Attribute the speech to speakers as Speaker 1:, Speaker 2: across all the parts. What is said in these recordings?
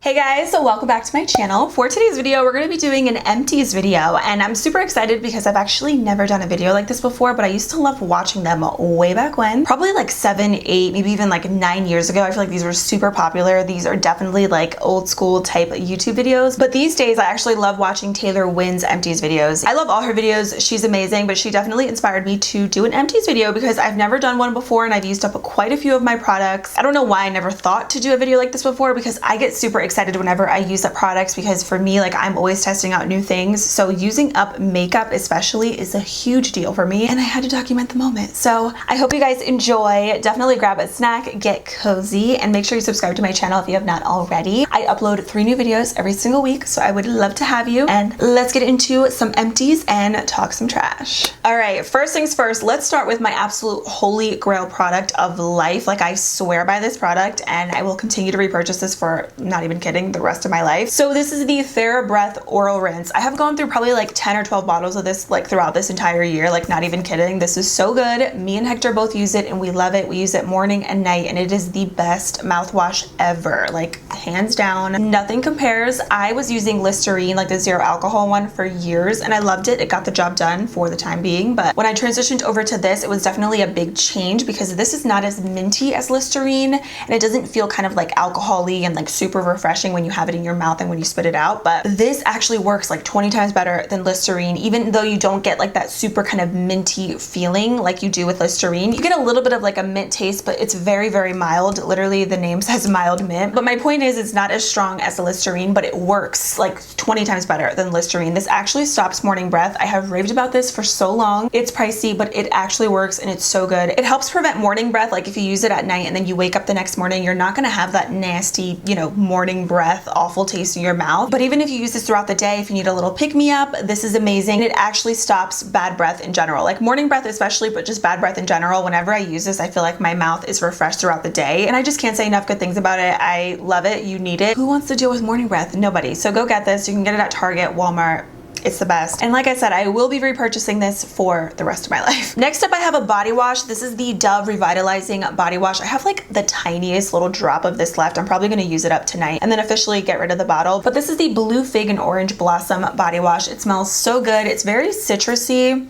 Speaker 1: Hey guys, so welcome back to my channel. For today's video, we're going to be doing an empties video, and I'm super excited because I've actually never done a video like this before, but I used to love watching them way back when, probably like 7, 8, maybe even like 9 years ago. I feel like these were super popular. These are definitely like old school type YouTube videos, but these days I actually love watching Taylor Wynn's empties videos. I love all her videos. She's amazing, but she definitely inspired me to do an empties video because I've never done one before and I've used up quite a few of my products. I don't know why I never thought to do a video like this before because I get super excited whenever I use up products because for me, like, I'm always testing out new things. So using up makeup especially is a huge deal for me and I had to document the moment. So I hope you guys enjoy. Definitely grab a snack, get cozy, and make sure you subscribe to my channel if you have not already. I upload 3 new videos every single week, so I would love to have you. And let's get into some empties and talk some trash. All right, first things first, let's start with my absolute holy grail product of life. Like, I swear by this product and I will continue to repurchase this for, not even kidding, the rest of my life. So this is the TheraBreath Oral Rinse. I have gone through probably like 10 or 12 bottles of this like throughout this entire year, like not even kidding. This is so good. Me and Hector both use it and we love it. We use it morning and night and it is the best mouthwash ever, like hands down. Nothing compares. I was using Listerine, like the zero alcohol one, for years and I loved it. It got the job done for the time being, but when I transitioned over to this, it was definitely a big change because this is not as minty as Listerine and it doesn't feel kind of like alcohol-y and like super refreshing when you have it in your mouth and when you spit it out, but this actually works like 20 times better than Listerine, even though you don't get like that super kind of minty feeling like you do with Listerine. You get a little bit of like a mint taste, but it's very, very mild. Literally the name says mild mint, but my point is it's not as strong as the Listerine, but it works like 20 times better than Listerine. This actually stops morning breath. I have raved about this for so long. It's pricey, but it actually works and it's so good. It helps prevent morning breath. Like if you use it at night and then you wake up the next morning, you're not going to have that nasty, you know, morning breath, awful taste in your mouth. But even if you use this throughout the day, if you need a little pick-me-up, this is amazing. It actually stops bad breath in general, like morning breath especially, but just bad breath in general. Whenever I use this, I feel like my mouth is refreshed throughout the day and I just can't say enough good things about it. I love it. You need it. Who wants to deal with morning breath? Nobody. So go get this. You can get it at Target, Walmart. It's the best. And like I said, I will be repurchasing this for the rest of my life. Next up, I have a body wash. This is the Dove Revitalizing Body Wash. I have like the tiniest little drop of this left. I'm probably going to use it up tonight and then officially get rid of the bottle. But this is the Blue Fig and Orange Blossom Body Wash. It smells so good. It's very citrusy.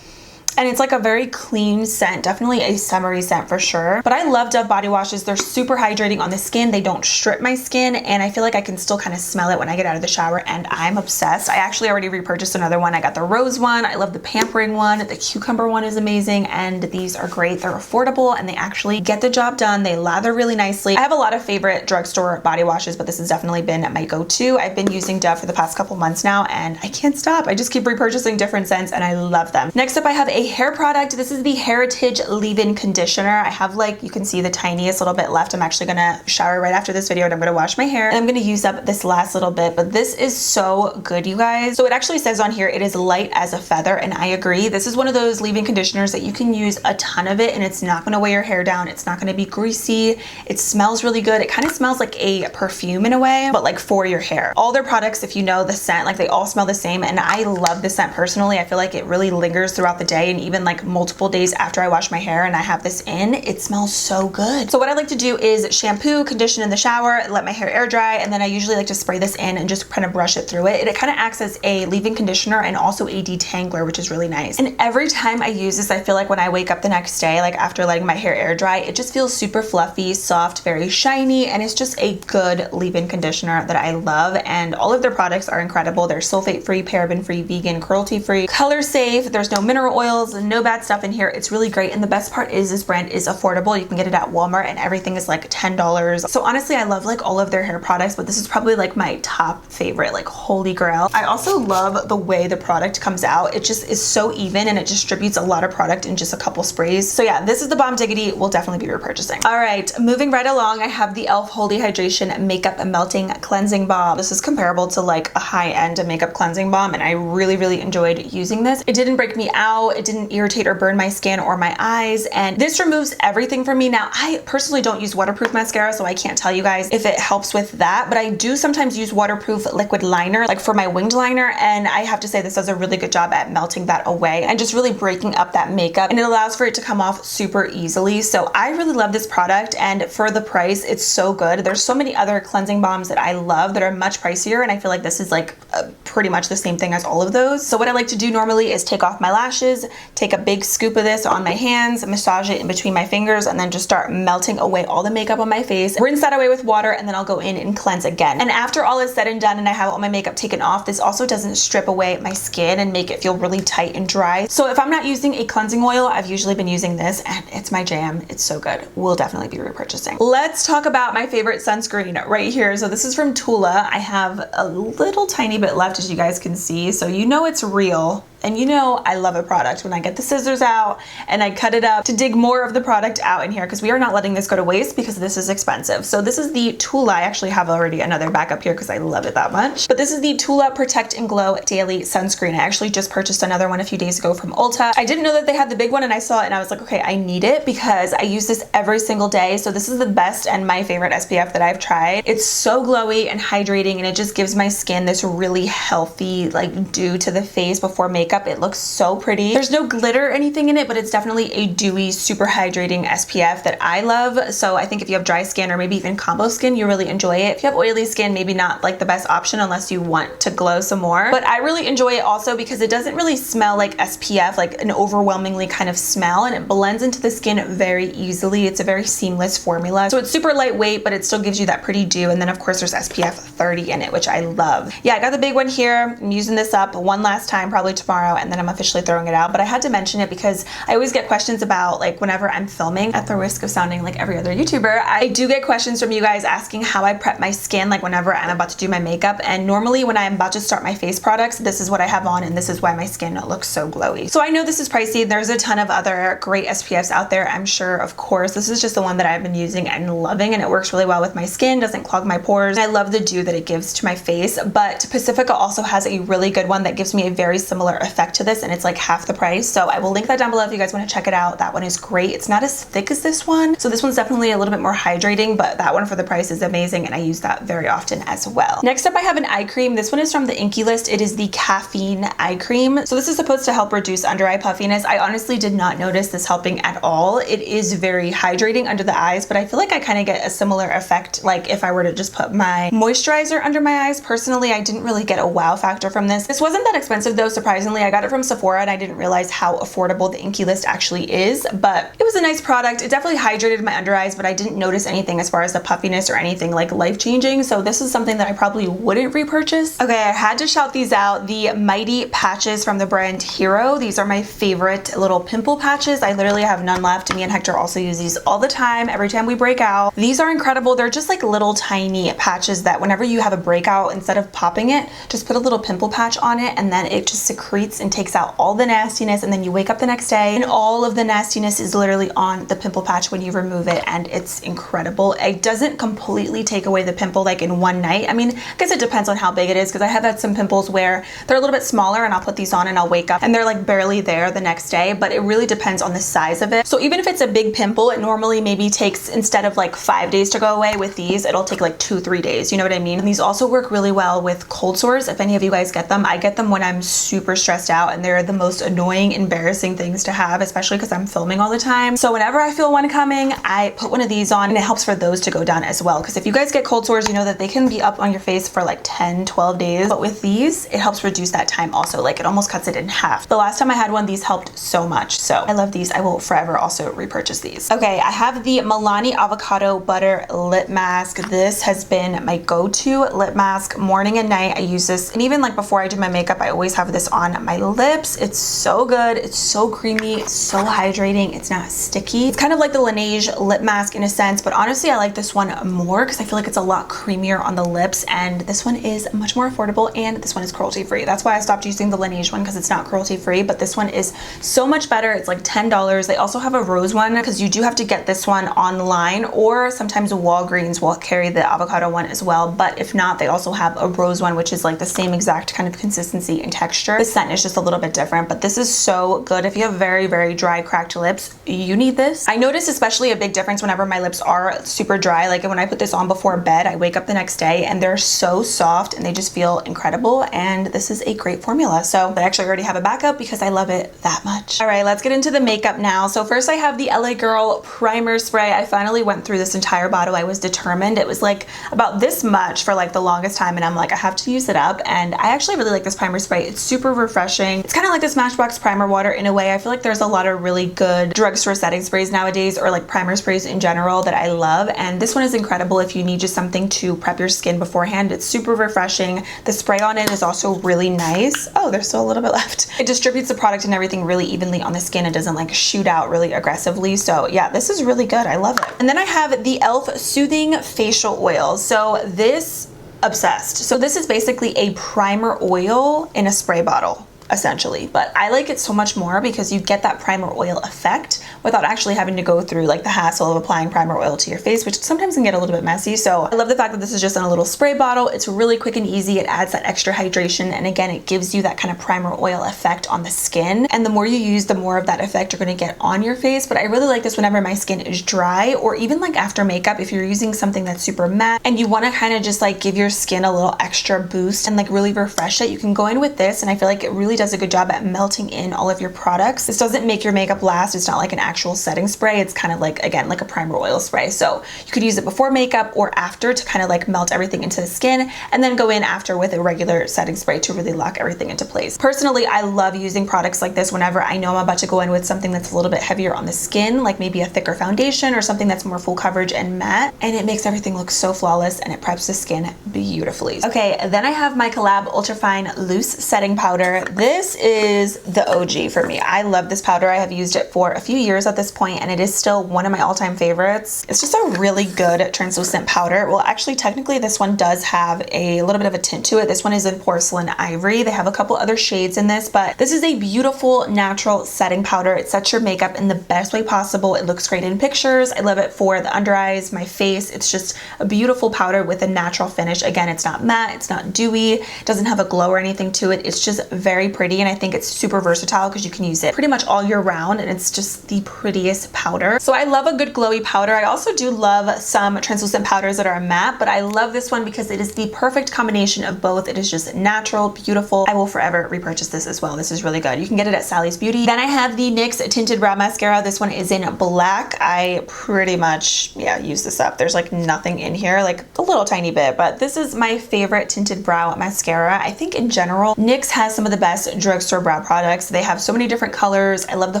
Speaker 1: And it's like a very clean scent, definitely a summery scent for sure. But I love Dove body washes. They're super hydrating on the skin. They don't strip my skin and I feel like I can still kind of smell it when I get out of the shower and I'm obsessed. I actually already repurchased another one. I got the rose one. I love the pampering one. The cucumber one is amazing and these are great. They're affordable and they actually get the job done. They lather really nicely. I have a lot of favorite drugstore body washes, but this has definitely been my go-to. I've been using Dove for the past couple months now and I can't stop. I just keep repurchasing different scents and I love them. Next up, I have a hair product. This is the Heritage Leave-In Conditioner. I have, like, you can see the tiniest little bit left. I'm actually gonna shower right after this video and I'm gonna wash my hair and I'm gonna use up this last little bit, but this is so good, you guys. So it actually says on here it is light as a feather and I agree. This is one of those leave-in conditioners that you can use a ton of it and it's not gonna weigh your hair down. It's not gonna be greasy. It smells really good. It kind of smells like a perfume in a way, but like for your hair. All their products, if you know the scent, like they all smell the same and I love the scent personally. I feel like it really lingers throughout the day and even like multiple days after I wash my hair and I have this in, it smells so good. So what I like to do is shampoo, condition in the shower, let my hair air dry, and then I usually like to spray this in and just kind of brush it through it. And it kind of acts as a leave-in conditioner and also a detangler, which is really nice. And every time I use this, I feel like when I wake up the next day, like after letting my hair air dry, it just feels super fluffy, soft, very shiny, and it's just a good leave-in conditioner that I love. And all of their products are incredible. They're sulfate-free, paraben-free, vegan, cruelty-free, color-safe. There's no mineral oils, no bad stuff in here. It's really great. And the best part is this brand is affordable. You can get it at Walmart and everything is like $10. So honestly, I love like all of their hair products, but this is probably like my top favorite, like holy grail. I also love the way the product comes out. It just is so even and it distributes a lot of product in just a couple sprays. So yeah, this is the bomb diggity. We'll definitely be repurchasing. All right, moving right along, I have the e.l.f. Holy Hydration Makeup Melting Cleansing Balm. This is comparable to like a high-end makeup cleansing balm and I really, really enjoyed using this. It didn't break me out. It didn't irritate or burn my skin or my eyes, and this removes everything from me. Now, I personally don't use waterproof mascara, so I can't tell you guys if it helps with that, but I do sometimes use waterproof liquid liner, like for my winged liner, and I have to say this does a really good job at melting that away and just really breaking up that makeup, and it allows for it to come off super easily. So I really love this product, and for the price, it's so good. There's so many other cleansing balms that I love that are much pricier, and I feel like this is like pretty much the same thing as all of those. So what I like to do normally is take off my lashes, take a big scoop of this on my hands, massage it in between my fingers, and then just start melting away all the makeup on my face. Rinse that away with water, and then I'll go in and cleanse again. And after all is said and done and I have all my makeup taken off, this also doesn't strip away my skin and make it feel really tight and dry. So if I'm not using a cleansing oil, I've usually been using this, and it's my jam. It's so good. We'll definitely be repurchasing. Let's talk about my favorite sunscreen right here. So this is from Tula. I have a little tiny bit left, as you guys can see, so you know it's real. And you know I love a product when I get the scissors out and I cut it up to dig more of the product out in here, because we are not letting this go to waste because this is expensive. So this is the Tula. I actually have already another backup here because I love it that much. But this is the Tula Protect and Glow Daily Sunscreen. I actually just purchased another one a few days ago from Ulta. I didn't know that they had the big one, and I saw it and I was like, okay, I need it because I use this every single day. So this is the best and my favorite SPF that I've tried. It's so glowy and hydrating, and it just gives my skin this really healthy like dew to the face before makeup. It looks so pretty. There's no glitter or anything in it, but it's definitely a dewy, super hydrating SPF that I love. So I think if you have dry skin or maybe even combo skin, you really enjoy it. If you have oily skin, maybe not like the best option unless you want to glow some more. But I really enjoy it also because it doesn't really smell like SPF, like an overwhelmingly kind of smell, and it blends into the skin very easily. It's a very seamless formula. So it's super lightweight, but it still gives you that pretty dew. And then of course there's SPF 30 in it, which I love. Yeah, I got the big one here. I'm using this up one last time, probably tomorrow, and then I'm officially throwing it out. But I had to mention it because I always get questions about, like, whenever I'm filming, at the risk of sounding like every other YouTuber, I do get questions from you guys asking how I prep my skin, like whenever I'm about to do my makeup. And normally when I'm about to start my face products, this is what I have on, and this is why my skin looks so glowy. So I know this is pricey. There's a ton of other great SPFs out there, I'm sure, of course. This is just the one that I've been using and loving, and it works really well with my skin, doesn't clog my pores. I love the dew that it gives to my face. But Pacifica also has a really good one that gives me a very similar effect to this, and it's like half the price. So I will link that down below if you guys want to check it out. That one is great. It's not as thick as this one, so this one's definitely a little bit more hydrating, but that one for the price is amazing, and I use that very often as well. Next up, I have an eye cream. This one is from the Inkey List. It is the caffeine eye cream. So this is supposed to help reduce under eye puffiness. I honestly did not notice this helping at all. It is very hydrating under the eyes, but I feel like I kind of get a similar effect like if I were to just put my moisturizer under my eyes. Personally, I didn't really get a wow factor from this. This wasn't that expensive though, surprisingly. I got it from Sephora and I didn't realize how affordable the Inkey List actually is, but it was a nice product. It definitely hydrated my under eyes, but I didn't notice anything as far as the puffiness or anything like life-changing. So this is something that I probably wouldn't repurchase. Okay, I had to shout these out. The Mighty patches from the brand Hero. These are my favorite little pimple patches. I literally have none left. Me and Hector also use these all the time, every time we break out. These are incredible. They're just like little tiny patches that whenever you have a breakout, instead of popping it, just put a little pimple patch on it, and then it just secretes and takes out all the nastiness, and then you wake up the next day and all of the nastiness is literally on the pimple patch when you remove it, and it's incredible. It doesn't completely take away the pimple like in one night. I mean, I guess it depends on how big it is, because I have had some pimples where they're a little bit smaller and I'll put these on and I'll wake up and they're like barely there the next day, but it really depends on the size of it. So even if it's a big pimple, it normally maybe takes, instead of like 5 days to go away, with these it'll take like 2-3 days, you know what I mean? And these also work really well with cold sores. If any of you guys get them, I get them when I'm super stressed out, and they're the most annoying, embarrassing things to have, especially because I'm filming all the time. So whenever I feel one coming, I put one of these on, and it helps for those to go down as well, because if you guys get cold sores, you know that they can be up on your face for like 10-12 days, but with these it helps reduce that time also. Like it almost cuts it in half. The last time I had one, these helped so much, so I love these. I will forever also repurchase these. Okay, I have the Milani Avocado Butter Lip Mask. This has been my go-to lip mask morning and night. I use this, and even like before I do my makeup, I always have this on my lips. It's so good. It's so creamy. It's so hydrating. It's not sticky. It's kind of like the Laneige lip mask in a sense, but honestly I like this one more because I feel like it's a lot creamier on the lips, and this one is much more affordable, and this one is cruelty free. That's why I stopped using the Laneige one, because it's not cruelty free, but this one is so much better. It's like $10. They also have a rose one, because you do have to get this one online, or sometimes Walgreens will carry the avocado one as well, but if not, they also have a rose one, which is like the same exact kind of consistency and texture. The scent is is just a little bit different, but this is so good. If you have very, very dry, cracked lips, you need this. I notice especially a big difference whenever my lips are super dry. Like when I put this on before bed, I wake up the next day and they're so soft and they just feel incredible. And this is a great formula. So I actually already have a backup because I love it that much. All right, let's get into the makeup now. So first I have the LA Girl primer spray. I finally went through this entire bottle. I was determined. It was like about this much for like the longest time, and I'm like, I have to use it up. And I actually really like this primer spray. It's super refreshing. It's kind of like the Smashbox primer water in a way. I feel like there's a lot of really good drugstore setting sprays nowadays, or like primer sprays in general, that I love, and this one is incredible if you need just something to prep your skin beforehand. It's super refreshing. The spray on it is also really nice. Oh, there's still a little bit left. It distributes the product and everything really evenly on the skin. It doesn't like shoot out really aggressively. So yeah, this is really good. I love it. And then I have the e.l.f. Soothing Facial Oil. So this, obsessed. So this is basically a primer oil in a spray bottle, essentially, but I like it so much more because you get that primer oil effect without actually having to go through like the hassle of applying primer oil to your face, which sometimes can get a little bit messy. So I love the fact that this is just in a little spray bottle. It's really quick and easy. It adds that extra hydration, and again, it gives you that kind of primer oil effect on the skin, and the more you use, the more of that effect you're going to get on your face. But I really like this whenever my skin is dry, or even like after makeup, if you're using something that's super matte and you want to kind of just like give your skin a little extra boost and like really refresh it, you can go in with this, and I feel like it really does a good job at melting in all of your products. This doesn't make your makeup last. It's not like an actual setting spray. It's kind of like, again, like a primer oil spray. So you could use it before makeup or after to kind of like melt everything into the skin, and then go in after with a regular setting spray to really lock everything into place. Personally, I love using products like this whenever I know I'm about to go in with something that's a little bit heavier on the skin, like maybe a thicker foundation or something that's more full coverage and matte, and it makes everything look so flawless and it preps the skin beautifully. Okay, then I have my Collab Ultrafine Loose Setting Powder. This is the OG for me. I love this powder. I have used it for a few years at this point, and it is still one of my all-time favorites. It's just a really good translucent powder. Well, actually, technically, this one does have a little bit of a tint to it. This one is in Porcelain Ivory. They have a couple other shades in this, but this is a beautiful natural setting powder. It sets your makeup in the best way possible. It looks great in pictures. I love it for the under eyes, my face. It's just a beautiful powder with a natural finish. Again, it's not matte, it's not dewy, it doesn't have a glow or anything to it. It's just very pretty, and I think it's super versatile because you can use it pretty much all year round, and it's just the prettiest powder. So I love a good glowy powder. I also do love some translucent powders that are matte, but I love this one because it is the perfect combination of both. It is just natural, beautiful. I will forever repurchase this as well. This is really good. You can get it at Sally's Beauty. Then I have the NYX Tinted Brow Mascara. This one is in black. I pretty much, yeah, use this up. There's like nothing in here, like a little tiny bit, but this is my favorite tinted brow mascara. I think in general, NYX has some of the best drugstore brow products. They have so many different colors. I love the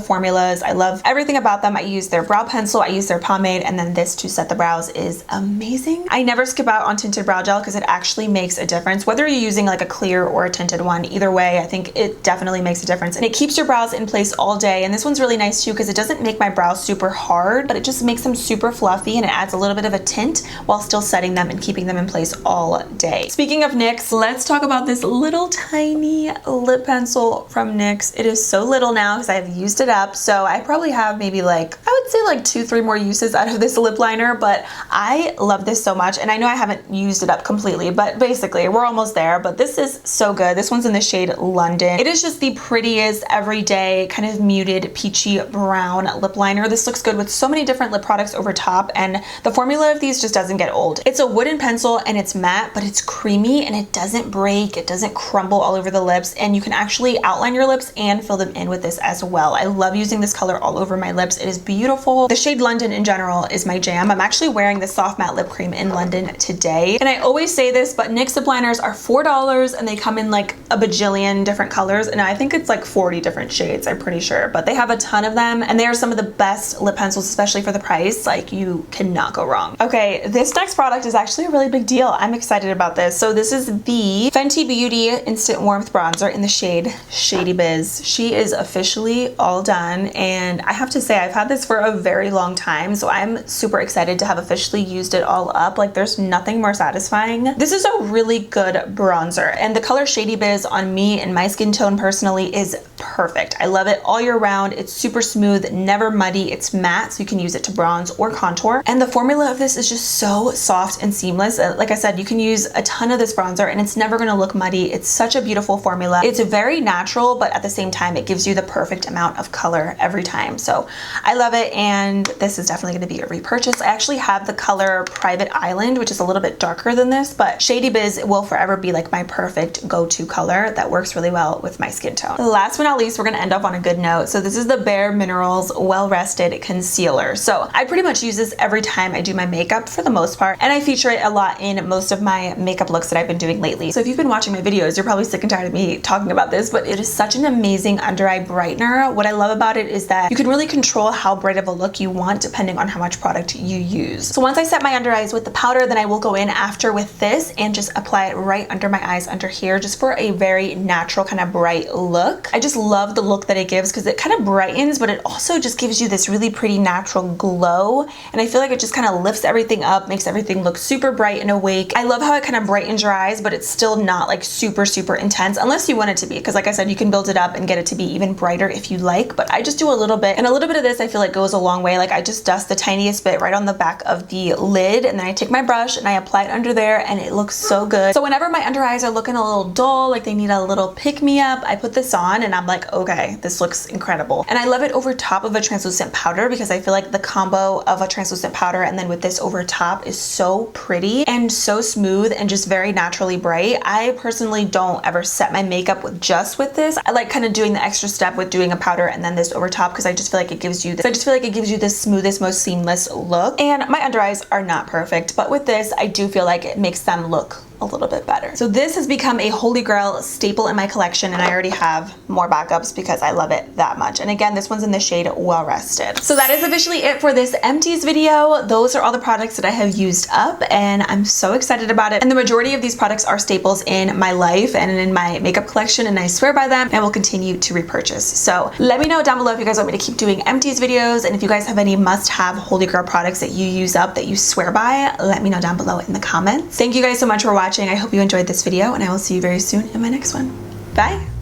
Speaker 1: formulas. I love everything about them. I use their brow pencil, I use their pomade, and then this to set the brows is amazing. I never skip out on tinted brow gel because it actually makes a difference. Whether you're using like a clear or a tinted one, either way, I think it definitely makes a difference, and it keeps your brows in place all day. And this one's really nice too because it doesn't make my brows super hard, but it just makes them super fluffy, and it adds a little bit of a tint while still setting them and keeping them in place all day. Speaking of NYX, let's talk about this little tiny lip pencil from NYX. It is so little now because I've used it up, so I probably have maybe like, I would say like 2-3 more uses out of this lip liner, but I love this so much. And I know I haven't used it up completely, but basically we're almost there. But this is so good. This one's in the shade London. It is just the prettiest everyday kind of muted peachy brown lip liner. This looks good with so many different lip products over top, and the formula of these just doesn't get old. It's a wooden pencil and it's matte, but it's creamy and it doesn't break, it doesn't crumble all over the lips, and you can actually outline your lips and fill them in with this as well. I love using this color all over my lips. It is beautiful. The shade London in general is my jam. I'm actually wearing the soft matte lip cream in London today, and I always say this, but NYX lip liners are $4 and they come in like a bajillion different colors, and I think it's like 40 different shades, I'm pretty sure, but they have a ton of them, and they are some of the best lip pencils, especially for the price. Like, you cannot go wrong. Okay, this next product is actually a really big deal. I'm excited about this. So this is the Fenty Beauty Instant Warmth Bronzer in the shade Shady Biz. She is officially all done, and I have to say I've had this for a very long time, so I'm super excited to have officially used it all up. Like, there's nothing more satisfying. This is a really good bronzer, and the color Shady Biz on me and my skin tone personally is perfect. I love it all year round. It's super smooth, never muddy. It's matte, so you can use it to bronze or contour, and the formula of this is just so soft and seamless. Like I said, you can use a ton of this bronzer and it's never going to look muddy. It's such a beautiful formula. It's very very natural, but at the same time, it gives you the perfect amount of color every time. So I love it, and this is definitely going to be a repurchase. I actually have the color Private Island, which is a little bit darker than this, but Shady Biz will forever be like my perfect go-to color that works really well with my skin tone. Last but not least, we're going to end off on a good note. So this is the Bare Minerals Well Rested Concealer. So I pretty much use this every time I do my makeup for the most part, and I feature it a lot in most of my makeup looks that I've been doing lately. So if you've been watching my videos, you're probably sick and tired of me talking about this, but it is such an amazing under eye brightener. What I love about it is that you can really control how bright of a look you want depending on how much product you use. So once I set my under eyes with the powder, then I will go in after with this and just apply it right under my eyes under here, just for a very natural kind of bright look. I just love the look that it gives because it kind of brightens, but it also just gives you this really pretty natural glow, and I feel like it just kind of lifts everything up, makes everything look super bright and awake. I love how it kind of brightens your eyes, but it's still not like super intense unless you want it to be, because like I said, you can build it up and get it to be even brighter if you like, but I just do a little bit, and a little bit of this I feel like goes a long way. Like I just dust the tiniest bit right on the back of the lid, and then I take my brush and I apply it under there, and it looks so good. So whenever my under eyes are looking a little dull, like they need a little pick me up, I put this on and I'm like, okay, this looks incredible. And I love it over top of a translucent powder because I feel like the combo of a translucent powder and then with this over top is so pretty and so smooth and just very naturally bright. I personally don't ever set my makeup with this. I like kind of doing the extra step with doing a powder and then this over top because I just feel like it gives you the smoothest, most seamless look. And my under eyes are not perfect, but with this, I do feel like it makes them look a little bit better. So this has become a holy grail staple in my collection, and I already have more backups because I love it that much. And again, this one's in the shade Well Rested. So that is officially it for this Empties video. Those are all the products that I have used up, and I'm so excited about it. And the majority of these products are staples in my life and in my makeup collection, and I swear by them and will continue to repurchase. So let me know down below if you guys want me to keep doing Empties videos, and if you guys have any must-have holy grail products that you use up that you swear by, let me know down below in the comments. Thank you guys so much for watching. I hope you enjoyed this video, and I will see you very soon in my next one. Bye!